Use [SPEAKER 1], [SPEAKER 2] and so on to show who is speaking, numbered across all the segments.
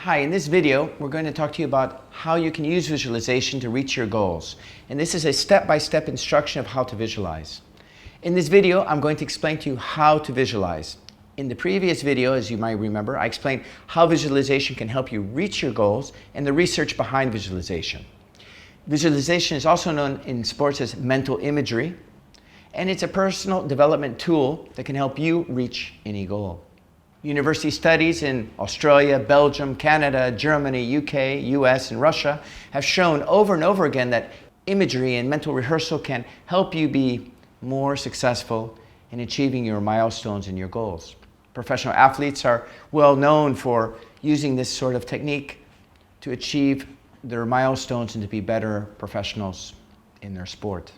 [SPEAKER 1] Hi, in this video, we're going to talk to you about how you can use visualization to reach your goals. And this is a step-by-step instruction of how to visualize. In this video, I'm going to explain to you how to visualize. In the previous video, as you might remember, I explained how visualization can help you reach your goals and the research behind visualization. Visualization is also known in sports as mental imagery, and it's a personal development tool that can help you reach any goal. University studies in Australia, Belgium, Canada, Germany, UK, US, and Russia have shown over and over again that imagery and mental rehearsal can help you be more successful in achieving your milestones and your goals. Professional athletes are well known for using this sort of technique to achieve their milestones and to be better professionals in their sport.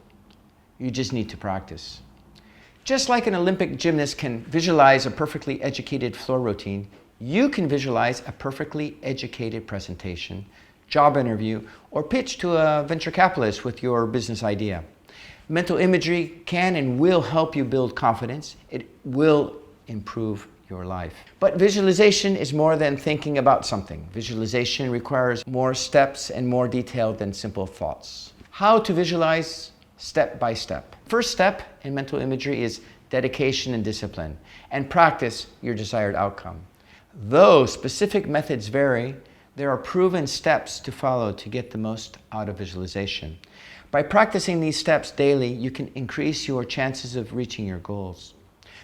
[SPEAKER 1] You just need to practice. Just like an Olympic gymnast can visualize a perfectly educated floor routine, you can visualize a perfectly educated presentation, job interview, or pitch to a venture capitalist with your business idea. Mental imagery can and will help you build confidence. It will improve your life. But visualization is more than thinking about something. Visualization requires more steps and more detail than simple thoughts. How to visualize step by step. First step in mental imagery is dedication and discipline, and practice your desired outcome. Though specific methods vary, there are proven steps to follow to get the most out of visualization. By practicing these steps daily, you can increase your chances of reaching your goals.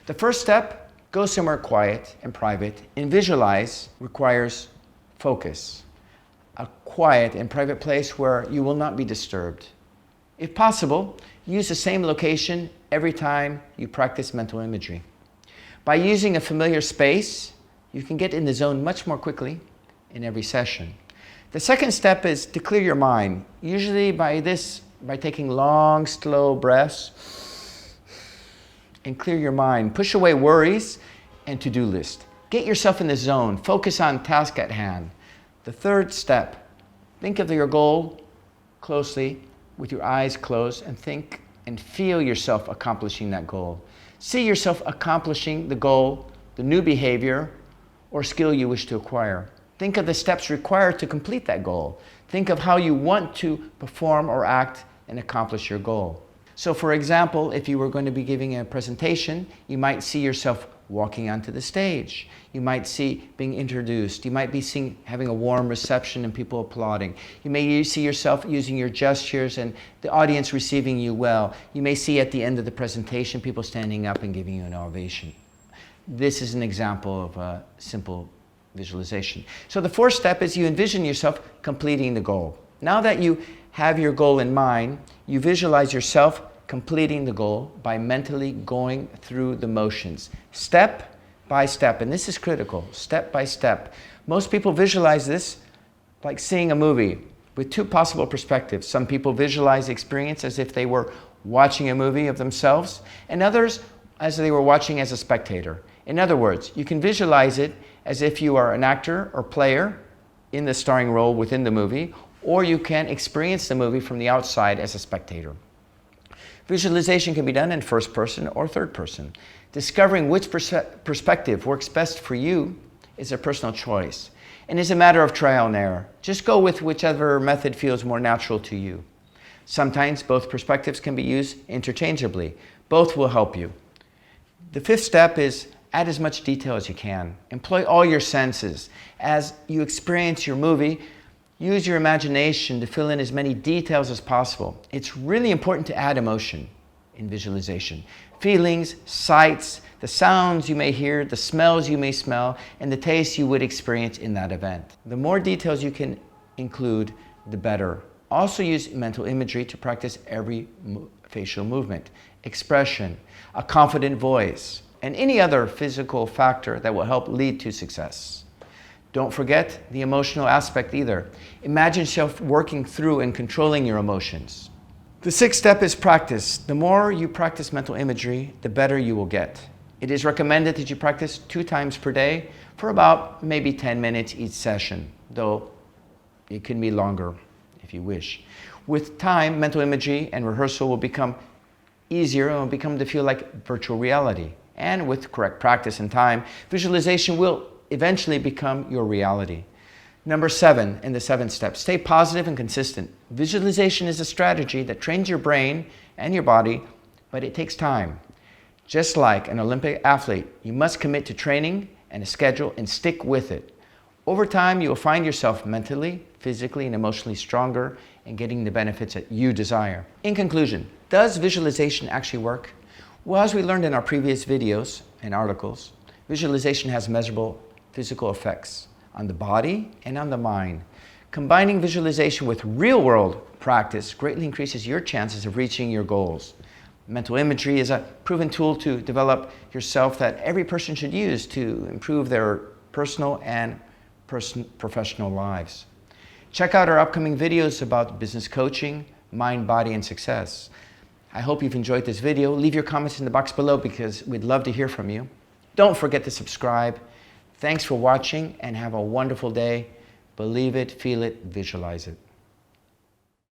[SPEAKER 1] The first step, go somewhere quiet and private, and visualize requires focus. A quiet and private place where you will not be disturbed. If possible, use the same location every time you practice mental imagery. By using a familiar space, you can get in the zone much more quickly in every session. The second step is to clear your mind, usually by taking long, slow breaths and clear your mind. Push away worries and to-do list. Get yourself in the zone. Focus on task at hand. The third step, think of your goal closely with your eyes closed and think and feel yourself accomplishing that goal. See yourself accomplishing the goal, the new behavior or skill you wish to acquire. Think of the steps required to complete that goal. Think of how you want to perform or act and accomplish your goal. So for example, if you were going to be giving a presentation, you might see yourself walking onto the stage. You might see being introduced. You might be having a warm reception and people applauding. You may see yourself using your gestures and the audience receiving you well. You may see at the end of the presentation people standing up and giving you an ovation. This is an example of a simple visualization. So the fourth step is you envision yourself completing the goal. Now that you have your goal in mind, you visualize yourself completing the goal by mentally going through the motions, step by step. And this is critical, step by step. Most people visualize this like seeing a movie with two possible perspectives. Some people visualize the experience as if they were watching a movie of themselves, and others as they were watching as a spectator. In other words, you can visualize it as if you are an actor or player in the starring role within the movie, or you can experience the movie from the outside as a spectator. Visualization can be done in first person or third person. Discovering which perspective works best for you is a personal choice and is a matter of trial and error. Just go with whichever method feels more natural to you. Sometimes both perspectives can be used interchangeably. Both will help you. The fifth step is add as much detail as you can. Employ all your senses. As you experience your movie, use your imagination to fill in as many details as possible. It's really important to add emotion in visualization. Feelings, sights, the sounds you may hear, the smells you may smell, and the tastes you would experience in that event. The more details you can include, the better. Also use mental imagery to practice every facial movement, expression, a confident voice, and any other physical factor that will help lead to success. Don't forget the emotional aspect either. Imagine yourself working through and controlling your emotions. The sixth step is practice. The more you practice mental imagery, the better you will get. It is recommended that you practice 2 times per day for about maybe 10 minutes each session, though it can be longer if you wish. With time, mental imagery and rehearsal will become easier and will become to feel like virtual reality. And with correct practice and time, visualization will eventually become your reality. Number 7 in the 7th step, stay positive and consistent. Visualization is a strategy that trains your brain and your body, but it takes time. Just like an Olympic athlete, you must commit to training and a schedule and stick with it. Over time, you will find yourself mentally, physically, and emotionally stronger and getting the benefits that you desire. In conclusion, does visualization actually work? Well, as we learned in our previous videos and articles, visualization has measurable physical effects on the body and on the mind. Combining visualization with real-world practice greatly increases your chances of reaching your goals. Mental imagery is a proven tool to develop yourself that every person should use to improve their personal and professional lives. Check out our upcoming videos about business coaching, mind, body, and success. I hope you've enjoyed this video. Leave your comments in the box below because we'd love to hear from you. Don't forget to subscribe. Thanks for watching and have a wonderful day. Believe it, feel it, visualize it.